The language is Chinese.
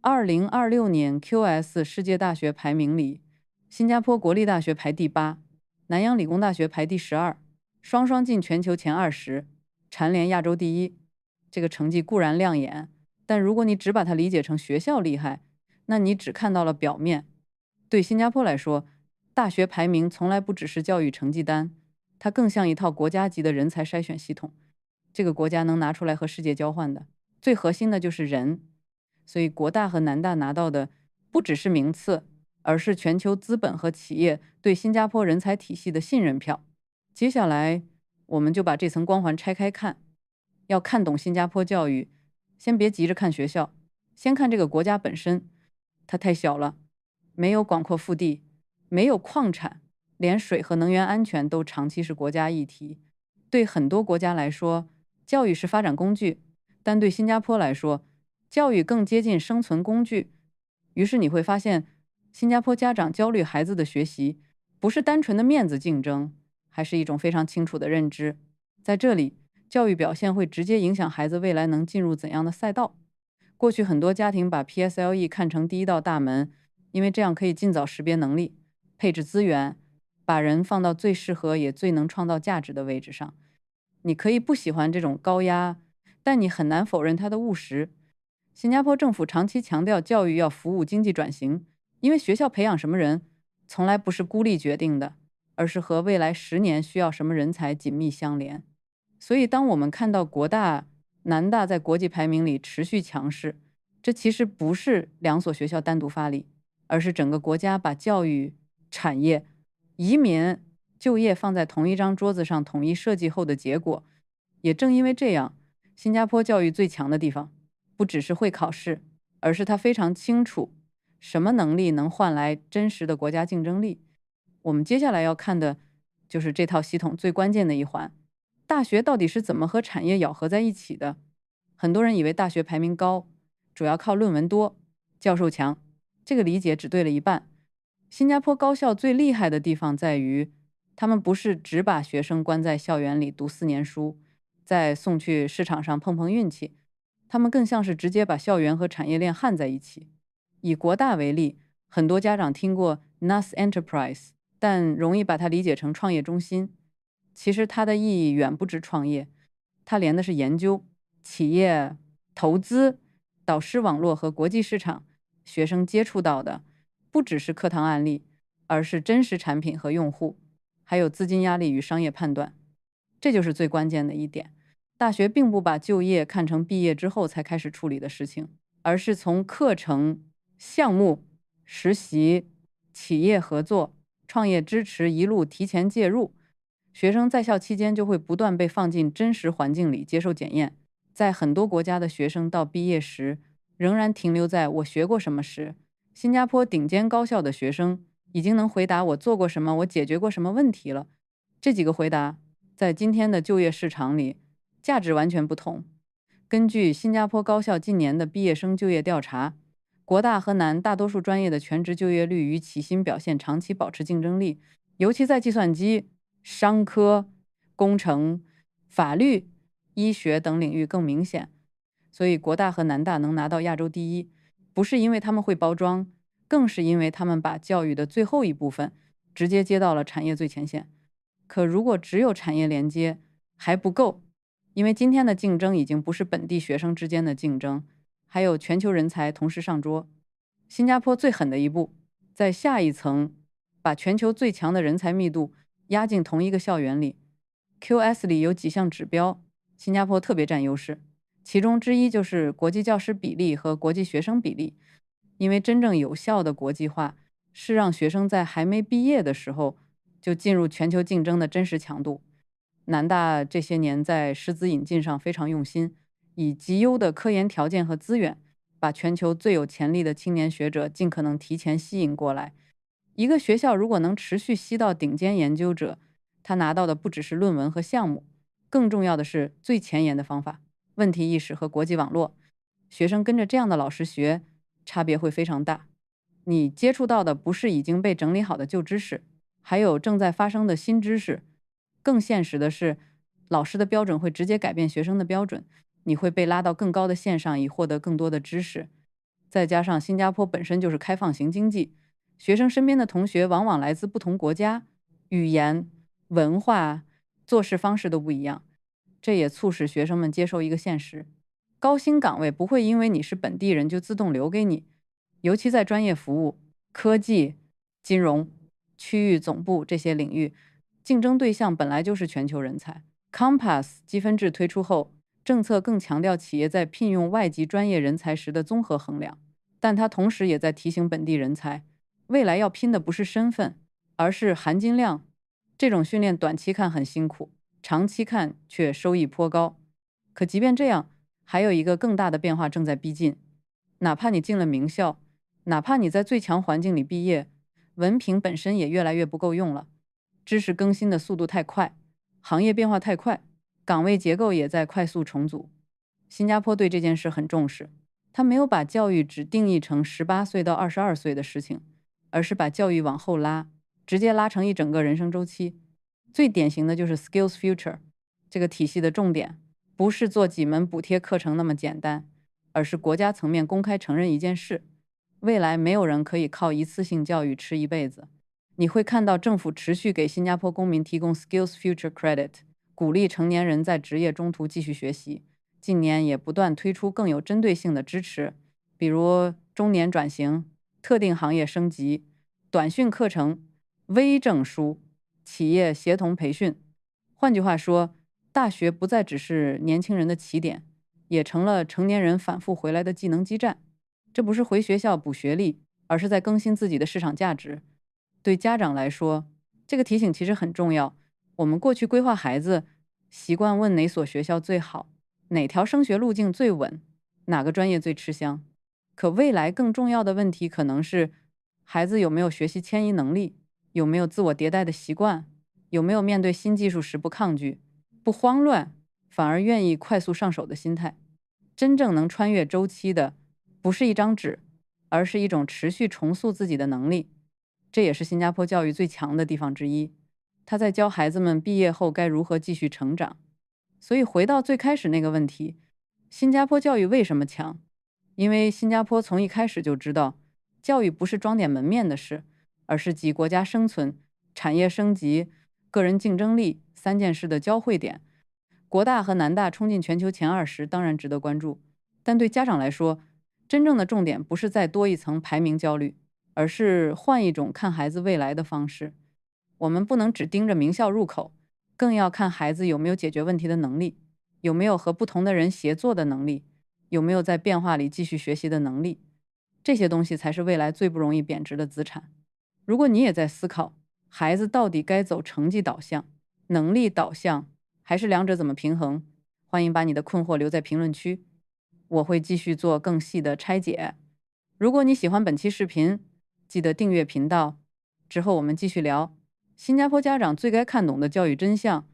2026年 QS 世界大学排名里，新加坡国立大学排第8，南洋理工大学排第12，双双进全球前20，蝉联亚洲第一。这个成绩固然亮眼，但如果你只把它理解成学校厉害，那你只看到了表面。对新加坡来说，大学排名从来不只是教育成绩单，它更像一套国家级的人才筛选系统。这个国家能拿出来和世界交换的，最核心的就是人。所以国大和南大拿到的不只是名次，而是全球资本和企业对新加坡人才体系的信任票。接下来我们就把这层光环拆开看。要看懂新加坡教育，先别急着看学校，先看这个国家本身。它太小了，没有广阔腹地，没有矿产，连水和能源安全都长期是国家议题。对很多国家来说，教育是发展工具，但对新加坡来说，教育更接近生存工具。于是你会发现，新加坡家长焦虑孩子的学习，不是单纯的面子竞争，还是一种非常清楚的认知。在这里，教育表现会直接影响孩子未来能进入怎样的赛道。过去很多家庭把 PSLE 看成第一道大门，因为这样可以尽早识别能力，配置资源，把人放到最适合也最能创造价值的位置上。你可以不喜欢这种高压，但你很难否认它的务实。新加坡政府长期强调教育要服务经济转型，因为学校培养什么人，从来不是孤立决定的，而是和未来10年需要什么人才紧密相连。所以当我们看到国大、南大在国际排名里持续强势，这其实不是2所学校单独发力，而是整个国家把教育、产业、移民、就业放在同一张桌子上统一设计后的结果。也正因为这样，新加坡教育最强的地方，不只是会考试，而是它非常清楚什么能力能换来真实的国家竞争力。我们接下来要看的就是这套系统最关键的一环。大学到底是怎么和产业咬合在一起的？很多人以为大学排名高，主要靠论文多、教授强，这个理解只对了一半。新加坡高校最厉害的地方在于，他们不是只把学生关在校园里读4年书，再送去市场上碰碰运气，他们更像是直接把校园和产业链焊在一起。以国大为例，很多家长听过 NAS Enterprise， 但容易把它理解成创业中心。其实它的意义远不止创业，它连的是研究、企业、投资、导师网络和国际市场。学生接触到的不只是课堂案例，而是真实产品和用户，还有资金压力与商业判断。这就是最关键的一点。大学并不把就业看成毕业之后才开始处理的事情，而是从课程、项目、实习、企业合作、创业支持一路提前介入。学生在校期间就会不断被放进真实环境里接受检验。在很多国家的学生到毕业时仍然停留在我学过什么时，新加坡顶尖高校的学生已经能回答我做过什么，我解决过什么问题了。这几个回答在今天的就业市场里价值完全不同。根据新加坡高校近年的毕业生就业调查，国大和南大多数专业的全职就业率与起薪表现长期保持竞争力，尤其在计算机、商科、工程、法律、医学等领域更明显。所以国大和南大能拿到亚洲第一，不是因为他们会包装，更是因为他们把教育的最后一部分直接接到了产业最前线。可如果只有产业连接还不够，因为今天的竞争已经不是本地学生之间的竞争，还有全球人才同时上桌。新加坡最狠的一步，在下一层把全球最强的人才密度压进同一个校园里。QS 里有几项指标，新加坡特别占优势，其中之一就是国际教师比例和国际学生比例。因为真正有效的国际化是让学生在还没毕业的时候就进入全球竞争的真实强度。南大这些年在师资引进上非常用心，以极优的科研条件和资源，把全球最有潜力的青年学者尽可能提前吸引过来。一个学校如果能持续吸到顶尖研究者，他拿到的不只是论文和项目，更重要的是最前沿的方法、问题意识和国际网络。学生跟着这样的老师学，差别会非常大。你接触到的不是已经被整理好的旧知识，还有正在发生的新知识。更现实的是，老师的标准会直接改变学生的标准，你会被拉到更高的线上以获得更多的知识。再加上新加坡本身就是开放型经济，学生身边的同学往往来自不同国家，语言、文化、做事方式都不一样，这也促使学生们接受一个现实：高薪岗位不会因为你是本地人就自动留给你，尤其在专业服务、科技、金融、区域总部这些领域，竞争对象本来就是全球人才。Compass 积分制推出后，政策更强调企业在聘用外籍专业人才时的综合衡量，但它同时也在提醒本地人才，未来要拼的不是身份，而是含金量。这种训练短期看很辛苦，长期看却收益颇高。可即便这样，还有一个更大的变化正在逼近。哪怕你进了名校，哪怕你在最强环境里毕业，文凭本身也越来越不够用了。知识更新的速度太快，行业变化太快，岗位结构也在快速重组。新加坡对这件事很重视，他没有把教育只定义成18岁到22岁的事情，而是把教育往后拉，直接拉成一整个人生周期。最典型的就是 Skills Future 这个体系的重点，不是做几门补贴课程那么简单，而是国家层面公开承认一件事：未来没有人可以靠一次性教育吃一辈子。你会看到政府持续给新加坡公民提供 Skills Future Credit， 鼓励成年人在职业中途继续学习。近年也不断推出更有针对性的支持，比如中年转型、特定行业升级、短训课程、微证书、企业协同培训。换句话说，大学不再只是年轻人的起点，也成了成年人反复回来的技能基站。这不是回学校补学历，而是在更新自己的市场价值。对家长来说，这个提醒其实很重要。我们过去规划孩子，习惯问哪所学校最好，哪条升学路径最稳，哪个专业最吃香。可未来更重要的问题可能是，孩子有没有学习迁移能力，有没有自我迭代的习惯，有没有面对新技术时不抗拒、不慌乱，反而愿意快速上手的心态。真正能穿越周期的，不是一张纸，而是一种持续重塑自己的能力。这也是新加坡教育最强的地方之一，他在教孩子们毕业后该如何继续成长。所以回到最开始那个问题，新加坡教育为什么强？因为新加坡从一开始就知道，教育不是装点门面的事，而是集国家生存、产业升级、个人竞争力三件事的交汇点。国大和南大冲进全球前20当然值得关注，但对家长来说，真正的重点不是再多一层排名焦虑，而是换一种看孩子未来的方式。我们不能只盯着名校入口，更要看孩子有没有解决问题的能力，有没有和不同的人协作的能力，有没有在变化里继续学习的能力。这些东西才是未来最不容易贬值的资产。如果你也在思考，孩子到底该走成绩导向、能力导向，还是两者怎么平衡，欢迎把你的困惑留在评论区，我会继续做更细的拆解。如果你喜欢本期视频，记得订阅频道，之后我们继续聊新加坡家长最该看懂的教育真相